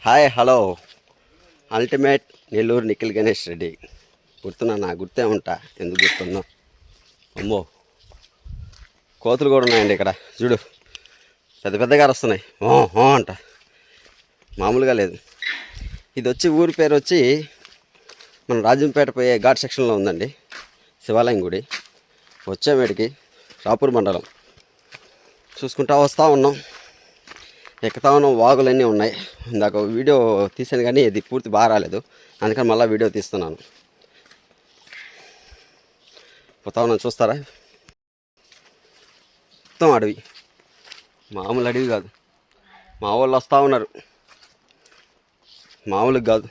Hi hello ultimate Nellore Nikhil Ganesh Reddy. గుర్తున్నా గుర్తే ఉంటా, ఎందుకు గుర్తున్నా? అమ్మో, కోతులు కూడా ఉన్నాయండి ఇక్కడ. చూడు, పెద్ద పెద్దగా వస్తున్నాయి అంట, మామూలుగా లేదు. ఇది వచ్చి ఊరి పేరు వచ్చి మన రాజంపేట పోయే ఘాట్ సెక్షన్లో ఉందండి, శివాలయం గుడి. వచ్చామేడికి రాపూర్ మండలం చూసుకుంటా వస్తూ ఉన్నాం. ఎక్కుతా ఉన్నాం, వాగులన్నీ ఉన్నాయి. ఇందాక వీడియో తీసాను కానీ ఇది పూర్తి బాగా రాలేదు, అందుకని మళ్ళీ వీడియో తీస్తున్నాను. పోతా ఉన్నాం, చూస్తారా? మొత్తం అడవి, మామూలు అడవి కాదు. మా వాళ్ళు వస్తూ ఉన్నారు, మామూలుగా కాదు,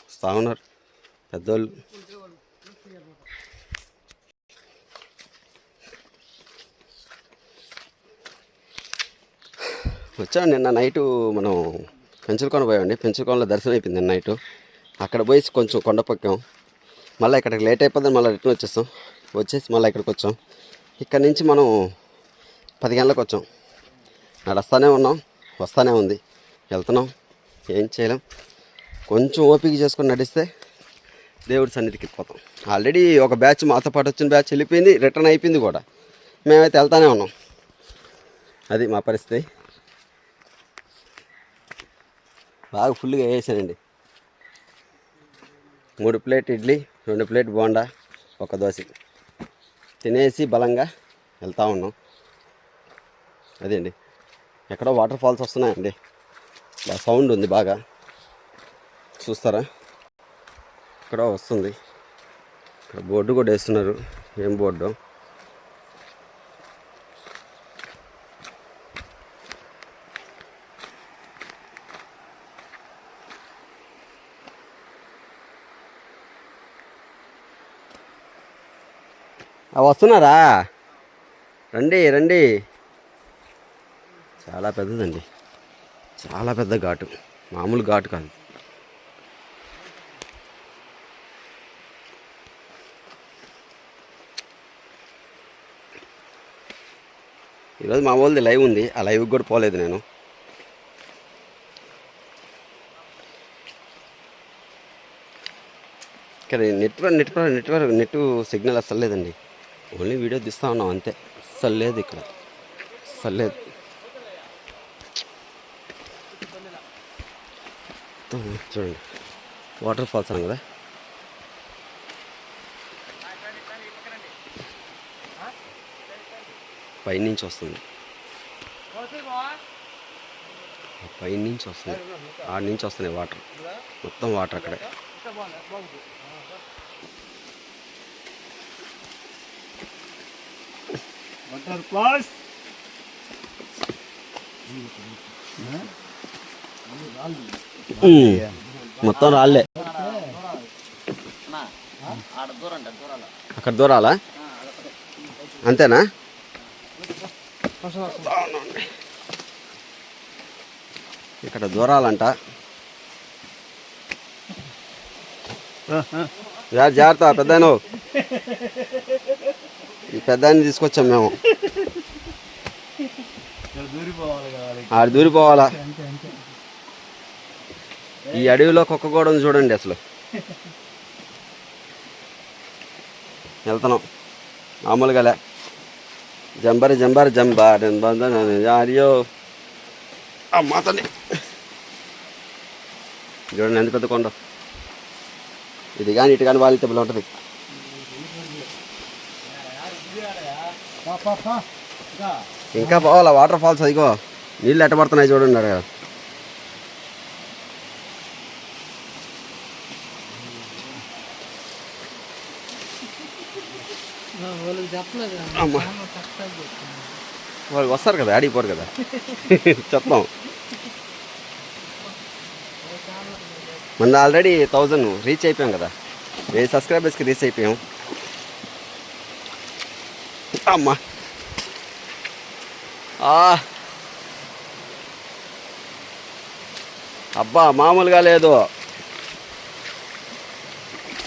వస్తూ ఉన్నారు పెద్దోళ్ళు. వచ్చాను నిన్న నైటు, మనం పెంచులకొండ పోయామండి. పెంచులకొండలో దర్శనం అయిపోయింది నిన్న నైటు. అక్కడ పోయి కొంచెం కొండ పక్కాం, మళ్ళీ ఇక్కడికి లేట్ అయిపోతుంది, మళ్ళీ రిటర్న్ వచ్చేసి మళ్ళీ ఇక్కడికి వచ్చాం. ఇక్కడ నుంచి మనం 10 గంటలకు వచ్చాం. నడుస్తూనే ఉన్నాం, వస్తూనే ఉంది, వెళ్తున్నాం, ఏం చేయలేం. కొంచెం ఓపిక చేసుకొని నడిస్తే దేవుడి సన్నిధికి పోతాం. ఆల్రెడీ ఒక బ్యాచ్ మాతో పాటు వచ్చిన బ్యాచ్ వెళ్ళిపోయింది, రిటర్న్ అయిపోయింది కూడా. మేమైతే వెళ్తూనే ఉన్నాం. అది మా పరిస్థితి. బాగా ఫుల్గా వేసానండి. 3 ప్లేట్ ఇడ్లీ, 2 ప్లేట్ బోండా, 1 దోశ తినేసి బలంగా వెళ్తూ ఉన్నాం. అదే అండి, ఎక్కడో వాటర్ ఫాల్స్ వస్తున్నాయండి, బాగా సౌండ్ ఉంది, బాగా చూస్తారా? ఇక్కడ వస్తుంది. ఇక్కడ బోర్డు కూడా వేస్తున్నారు, ఏం బోర్డు? వస్తున్నారా? రండి రండి. చాలా పెద్దదండి, చాలా పెద్ద ఘాటు, మామూలు ఘాటు కాదు. ఈరోజు మా వాళ్ళది లైవ్ ఉంది, ఆ లైవ్కి కూడా పోలేదు నేను. ఇక్కడ నెట్ సిగ్నల్ అస్సలు లేదండి. ఓన్లీ వీడియో తీస్తూ ఉన్నాం అంతే, అస్సలు లేదు ఇక్కడ, అస్సలు లేదు. చూడండి, వాటర్ ఫాల్స్ అని కదా, పైనుంచి వస్తుంది, పైనుంచి వస్తుంది, ఆడి నుంచి వస్తున్నాయి వాటర్, మొత్తం వాటర్ అక్కడే. మొత్తం రాళ్ళే. అక్కడ దూరాలా? అంతేనా? ఇక్కడ దూరాలంట. జాగ్రత్త పెద్దాను, ఈ పెద్దాన్ని తీసుకొచ్చాం మేము. ఆడ దూరిపోవాలా? ఈ అడవిలో కుక్క కూడా ఉంది చూడండి. అసలు వెళ్తున్నాం మామూలుగా. జంబర్ జంబర్ జంబార్ అయ్యో మాతని చూడండి, ఎంత పెద్ద కొండ ఇది. కానీ ఇటు కానీ వాళ్ళ తెప్పలు ఉంటుంది. ఇంకా పోవాలా? వాటర్ ఫాల్స్ అదిగో, నీళ్ళు ఎట్టబడుతున్నాయి చూడండి. అక్కడ వాళ్ళు వస్తారు కదా, ఆడిపోరు కదా, చెప్తాం. మన ఆల్రెడీ 1000 రీచ్ అయిపోయాం కదా, 1000 సబ్స్క్రైబర్స్కి రీచ్ అయిపోయాం. అమ్మా అబ్బా, మామూలుగా లేదు,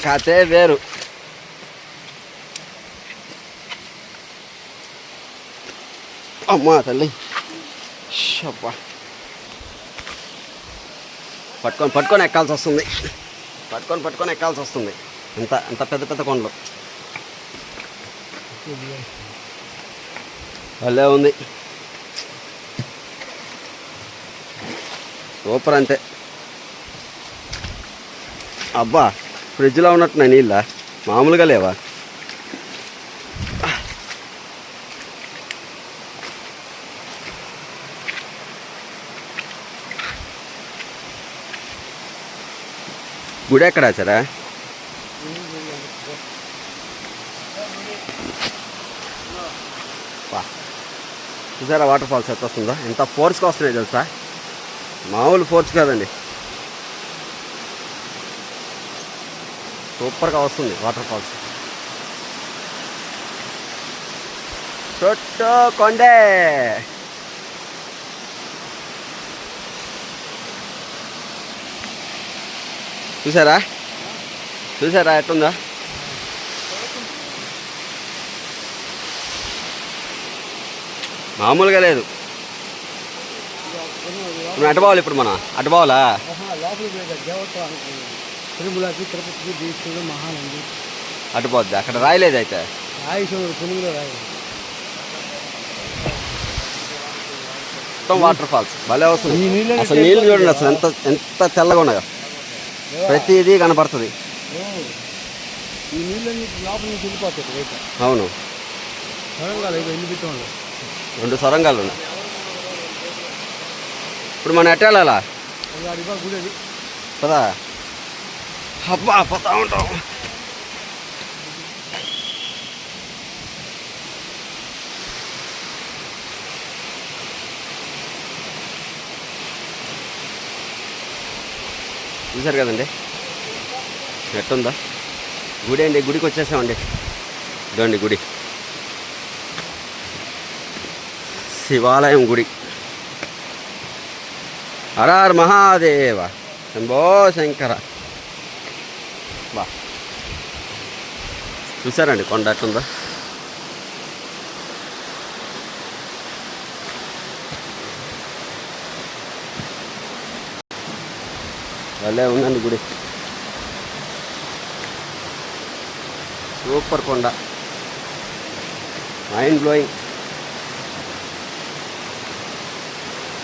కథే వేరు. అమ్మా తల్లి, అబ్బా పట్టుకొని పట్టుకొని ఎక్కాల్సి వస్తుంది, పట్టుకొని ఎక్కాల్సి వస్తుంది. ఇంత పెద్ద పెద్ద కొండలు భలే ఉంది, సూపర్ అంతే. అబ్బా ఫ్రిడ్జ్లో ఉన్నట్టున్నాయి నీళ్ళ, మామూలుగా లేవా. గుడి ఎక్కడ వచ్చారా? చూసారా వాటర్ ఫాల్స్ ఎట్లా వస్తుందో, ఎంత ఫోర్స్గా వస్తున్నాయి తెలుసా, మామూలు ఫోర్స్ కాదండి, సూపర్గా వస్తుంది వాటర్ ఫాల్స్. చుట్టూ కొండే, చూసారా ఎట్టుందా. మామూలుగా లేదు. అటు పోవాలి ఇప్పుడు, మన అటు పోవాలా? అటు పోద్ది, అక్కడ రాయలేదు అయితే. మొత్తం వాటర్ ఫాల్స్ భలే వస్తుంది. అసలు నీళ్ళు చూడండి, అసలు ఎంత తెల్లగా ఉన్నాయో, ప్రతిదీ కనపడుతుంది. అవును, 2 సొరంగాలు ఉన్నాయి. ఇప్పుడు మనం ఎట్ట వెళ్ళాలా? పదా, అబ్బా పోతా ఉంటాం. చూసారు కదండి ఎట్టుందా గుడి అండి. గుడికి వచ్చేసామండి, ఇదండి గుడి, శివాలయం గుడి. హర హర మహాదేవ శంభో శంకర. బా చూసారండి కొండ ఎట్టుందా. భలే ఉందండి గుడి, సూపర్ కొండ, మైండ్ బ్లోయింగ్.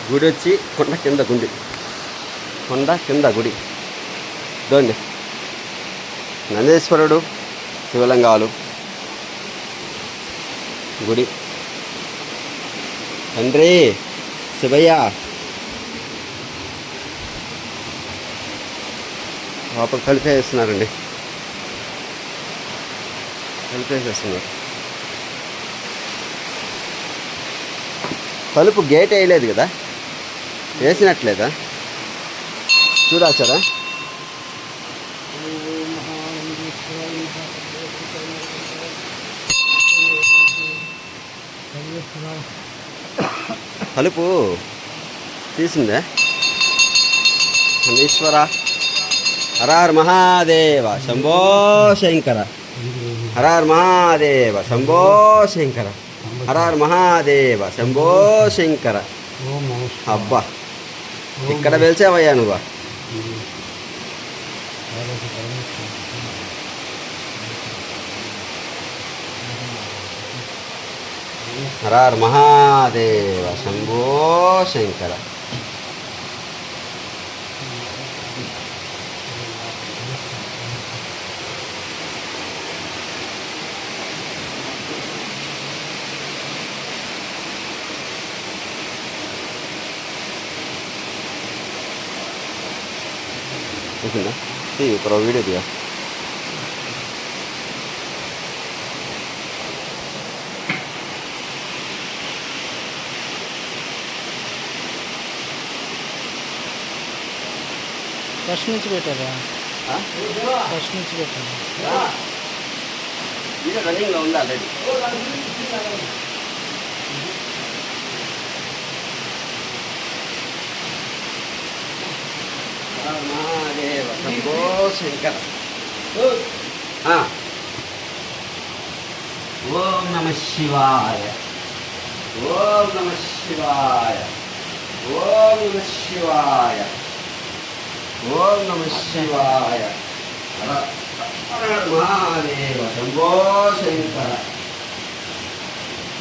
గుడి వచ్చి కొండ కింద గుడి ఇదండి. నందేశ్వరుడు, శివలింగాలు, గుడి. తండ్రి శివయ్య లోపల కలిపేస్తున్నారండి, కలిపేసేస్తున్నారు. తలుపు గేట్ వేయలేదు కదా, వేసినట్లేదా చూడాచారా? తలుపు తీసిందే. ఈశ్వర హర హర మహాదేవ శంభో శంకర, హర హర మహాదేవ శంభో శంకర, హర హర మహాదేవ శంభో శంకర. అబ్బా ఇక్కడ వెలిసావయ్యా నువ్వు. హర హర మహాదేవ శంభో శంకర. ఓకేనా? ఇప్పుడు వీడియో దిగా. ఫస్ట్ నుంచి పెట్టారా? ఫస్ట్ నుంచి పెట్టారా? వీడియో రన్నింగ్లో ఉంది ఆల్రెడీ. మహాదేవ శంభో శంకర. ఓం నమ శివాయ, ఓం నమ శివాయ, ఓం నమ శివాయ. ఓం నమ శివాయ. హర హర మహాదేవ శంభో శంకర.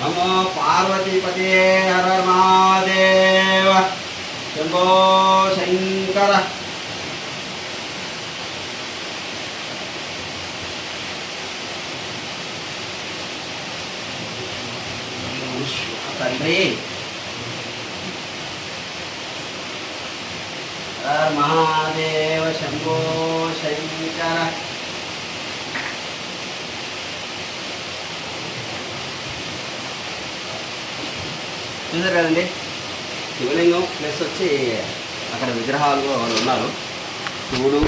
నమో పార్వతీపతే హర మహాదేవ శంభో శంకర. తండ్రి హర మహాదేవ శంభో శంకర. చూసారు కదండి శివలింగం ప్లస్ వచ్చి అక్కడ విగ్రహాలు వాళ్ళు ఉన్నారు. శివుడు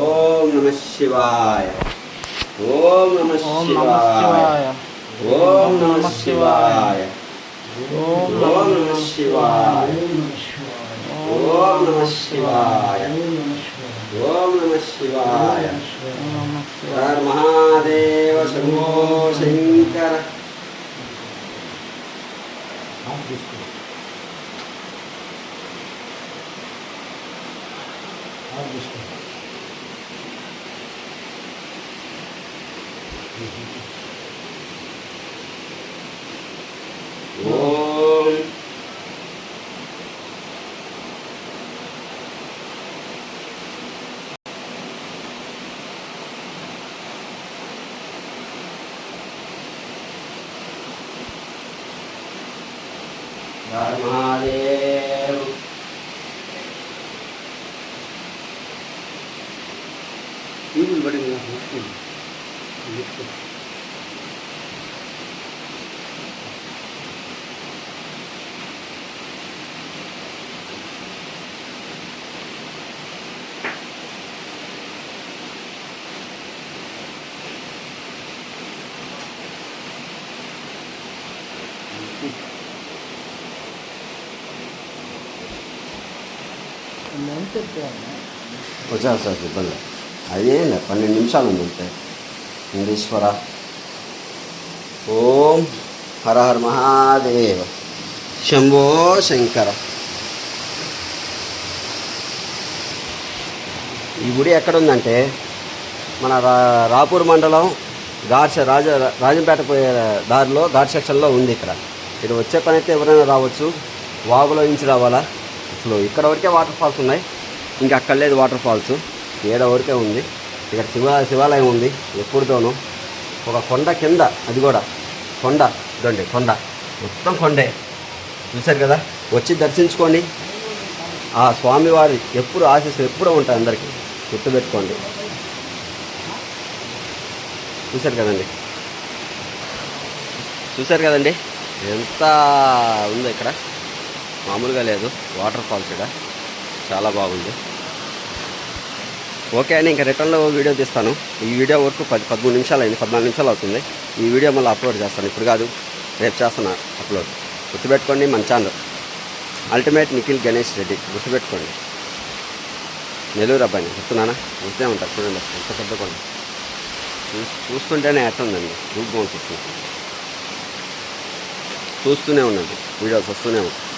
ఓం నమ శివాయ. ఓం నమ శివాయ. ఓం నమ శివాయ. ఓం నమ శివాయ. ఓం నమ శివాయ. ఓం నమ శివాయ. హర మహాదేవ శంభో శంకర. ఓం హర మహాదేవ. వచ్చేస్తారు ఇబ్బంది. అదేం లేదు 12 నిమిషాలు ఉంది అంతే. ఇంగేశ్వర. ఓం హర హర మహాదేవ శంభో శంకర. ఈ గుడి ఎక్కడుందంటే మన రాపూర్ మండలం రాజంపేట పోయే దారిలో ఘాట్ సెక్షన్లో ఉంది. ఇక్కడ వచ్చే పని అయితే ఎవరైనా రావచ్చు. వాగులో నుంచి రావాలా. అసలు ఇక్కడ వరకే వాటర్ ఫాల్స్ ఉన్నాయి, ఇంకా అక్కడ లేదు వాటర్ ఫాల్స్. ఏడ వరకే ఉంది. ఇక్కడ శివాలయం ఉంది ఎప్పుడుతోనూ. ఒక కొండ కింద, అది కూడా కొండ ఇదండి, కొండ మొత్తం కొండే. చూశారు కదా, వచ్చి దర్శించుకోండి. ఆ స్వామివారి ఎప్పుడు ఆశీస్సులు ఎప్పుడూ ఉంటాయి అందరికీ, గుర్తుపెట్టుకోండి. చూశారు కదండి ఎంత ఉందో ఇక్కడ. మామూలుగా లేదు వాటర్ ఫాల్స్. ఇక్కడ చాలా బాగుంది. ఓకే అని ఇంకా రిటర్న్లో వీడియో తీస్తాను. ఈ వీడియో వరకు 13 నిమిషాలు అయింది, 14 నిమిషాలు అవుతుంది. ఈ వీడియో మళ్ళీ అప్లోడ్ చేస్తాను. ఇప్పుడు కాదు, రేపు చేస్తాను అప్లోడ్. గుర్తుపెట్టుకోండి, మన ఛానల్ అల్టిమేట్ నిఖిల్ గణేష్ రెడ్డి. గుర్తుపెట్టుకోండి. నెల్లూరు అబ్బాయిని గుర్తున్నానా? గుర్తే ఉంటారు. చూడండి ఎంత పెద్ద కొండ. చూస్తుంటేనే ఎట్టుందండి, రూట్ బౌన్స్ వస్తుంది. చూస్తూనే ఉండండి, వీడియోస్ వస్తూనే ఉంటాయి.